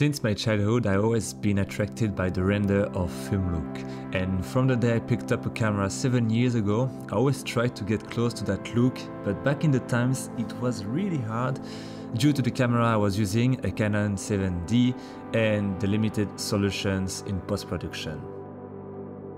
Since my childhood, I've always been attracted by the render of film look, and from the day I picked up a camera 7 years ago, I always tried to get close to that look, but back in the times it was really hard due to the camera I was using, a Canon 7D, and the limited solutions in post-production.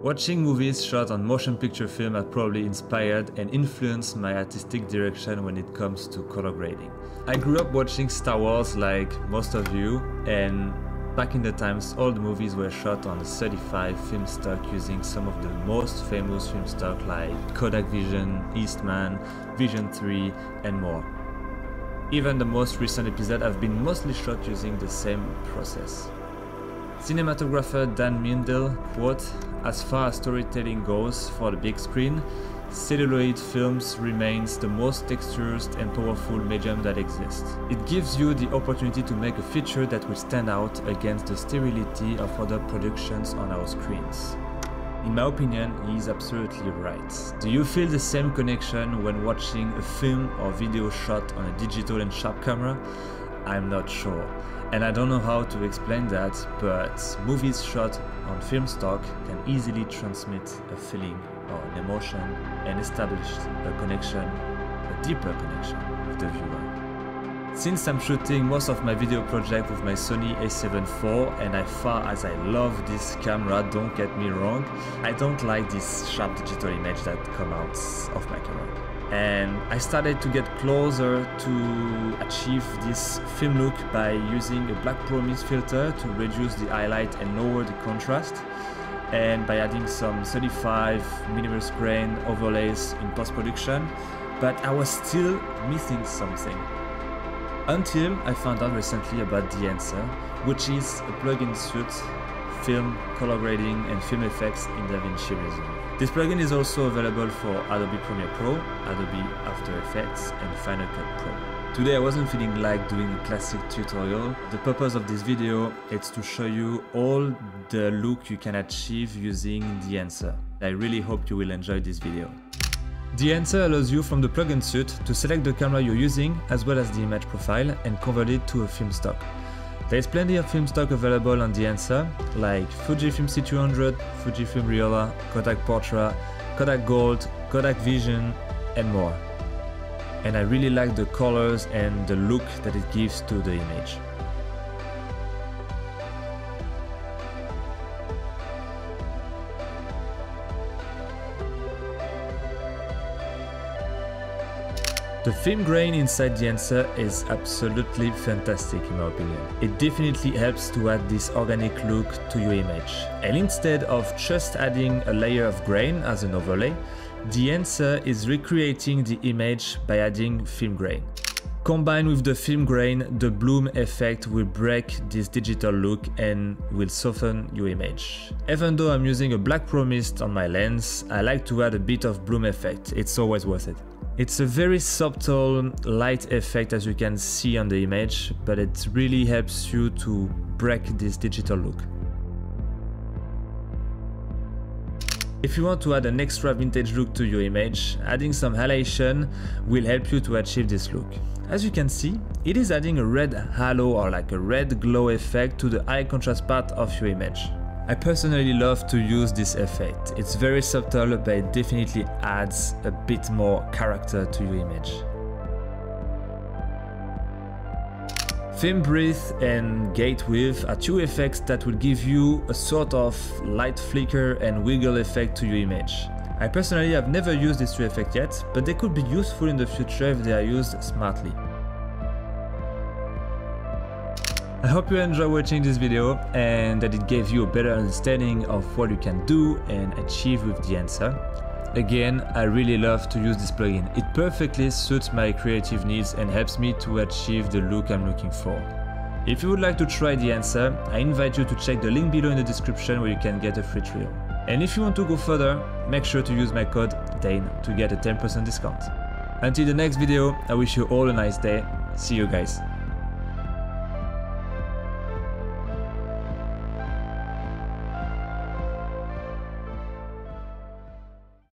Watching movies shot on motion picture film have probably inspired and influenced my artistic direction when it comes to color grading. I grew up watching Star Wars like most of you, and back in the times all the movies were shot on a 35 film stock using some of the most famous film stock like Kodak Vision, Eastman, Vision 3 and more. Even the most recent episodes have been mostly shot using the same process. Cinematographer Dan Mindel quote, "As far as storytelling goes for the big screen, celluloid films remains the most textured and powerful medium that exists. It gives you the opportunity to make a feature that will stand out against the sterility of other productions on our screens." In my opinion, he is absolutely right. Do you feel the same connection when watching a film or video shot on a digital and sharp camera? I'm not sure, and I don't know how to explain that, but movies shot on film stock can easily transmit a feeling or an emotion and establish a connection, a deeper connection with the viewer. Since I'm shooting most of my video project with my Sony a7 IV, and as far as I love this camera, don't get me wrong, I don't like this sharp digital image that come out of my camera. And I started to get closer to achieve this film look by using a black promise filter to reduce the highlight and lower the contrast, and by adding some 35mm grain overlays in post-production, but I was still missing something. Until I found out recently about Dehancer, which is a plugin suite, film, color grading and film effects in Davinci Resolve. This plugin is also available for Adobe Premiere Pro, Adobe After Effects and Final Cut Pro. Today I wasn't feeling like doing a classic tutorial. The purpose of this video is to show you all the look you can achieve using Dehancer. I really hope you will enjoy this video. Dehancer allows you from the plugin suite to select the camera you're using as well as the image profile and convert it to a film stock. There is plenty of film stock available on Dehancer, like Fujifilm C200, Fujifilm Riola, Kodak Portra, Kodak Gold, Kodak Vision and more. And I really like the colors and the look that it gives to the image. The film grain inside Dehancer is absolutely fantastic in my opinion. It definitely helps to add this organic look to your image. And instead of just adding a layer of grain as an overlay, Dehancer is recreating the image by adding film grain. Combined with the film grain, the bloom effect will break this digital look and will soften your image. Even though I'm using a black pro mist on my lens, I like to add a bit of bloom effect. It's always worth it. It's a very subtle light effect as you can see on the image, but it really helps you to break this digital look. If you want to add an extra vintage look to your image, adding some halation will help you to achieve this look. As you can see, it is adding a red halo or like a red glow effect to the high contrast part of your image. I personally love to use this effect. It's very subtle, but it definitely adds a bit more character to your image. Film breadth and gate width are two effects that will give you a sort of light flicker and wiggle effect to your image. I personally have never used these two effects yet, but they could be useful in the future if they are used smartly. I hope you enjoyed watching this video and that it gave you a better understanding of what you can do and achieve with Dehancer. Again, I really love to use this plugin. It perfectly suits my creative needs and helps me to achieve the look I'm looking for. If you would like to try Dehancer, I invite you to check the link below in the description where you can get a free trial. And if you want to go further, make sure to use my code DANE to get a 10% discount. Until the next video, I wish you all a nice day. See you guys.